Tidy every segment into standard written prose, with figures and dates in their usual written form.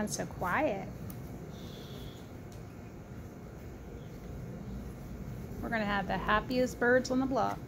Everyone's so quiet. We're going to have the happiest birds on the block.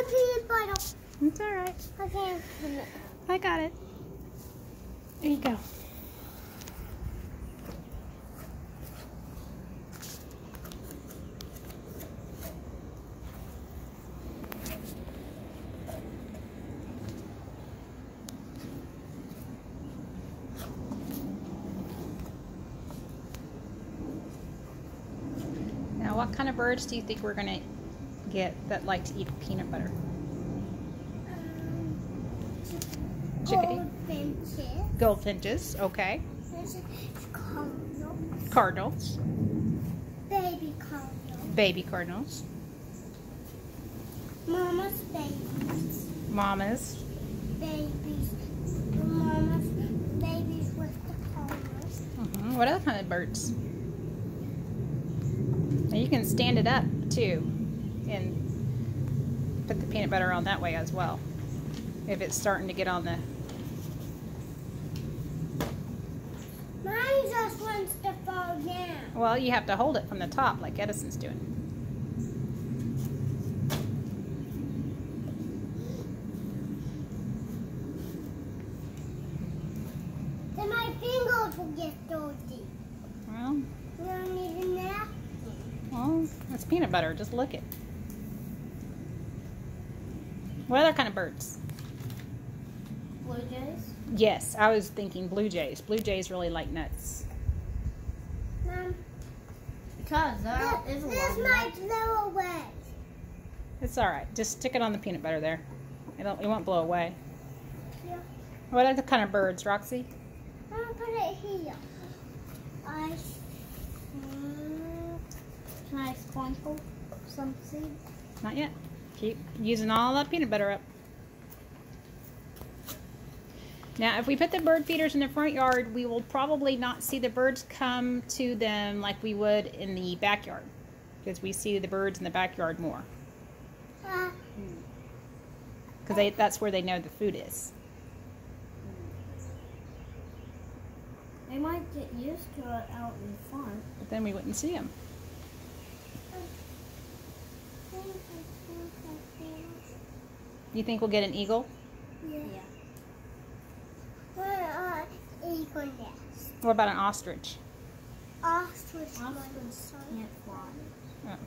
Peanut butter. It's all right. Okay. I got it. There you go. Now, what kind of birds do you think we're going to get that like to eat peanut butter? Chickadee? Goldfinches. Goldfinches, okay. Cardinals. Cardinals. Baby cardinals. Baby cardinals. Mama's babies. Mamas. Babies. Mama's babies with the cardinals. What other kind of birds? Now you can stand it up too and put the peanut butter on that way as well. If it's starting to get on the... Mine just wants to fall down. Well, you have to hold it from the top like Edison's doing. Then my fingers will get dirty. Well, You don't need a napkin. well, it's peanut butter. Just lick it. What other kind of birds? Blue jays? Yes, I was thinking blue jays. Blue jays really like nuts. Mom, Because that is a this lot. might blow away. It's all right. Just stick it on the peanut butter there. It won't blow away. Yeah. What other kind of birds, Roxy? I'm gonna put it here. I Can I sprinkle some seeds? Not yet. Keep using all that peanut butter up. Now, if we put the bird feeders in the front yard, we will probably not see the birds come to them like we would in the backyard, because we see the birds in the backyard more, because that's where they know the food is. They might get used to it out in front. But then we wouldn't see them. You think we'll get an eagle? Yeah. Eagle nest. What about an ostrich? Ostrich Ostrich can't fly. Oh.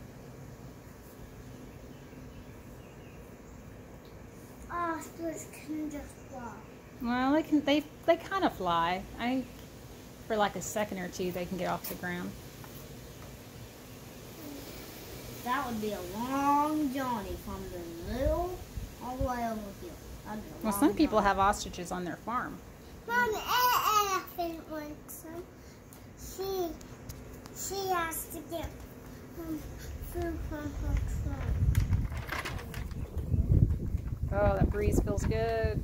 Ostrich can just fly. Well, they can. They kind of fly. I think for like a second or two they can get off the ground. That would be a long journey from the middle all the way over here. That'd be a Well, long some people journey. have ostriches on their farm. Mom, an elephant wants some. She has to get food from her trunk. Oh, that breeze feels good.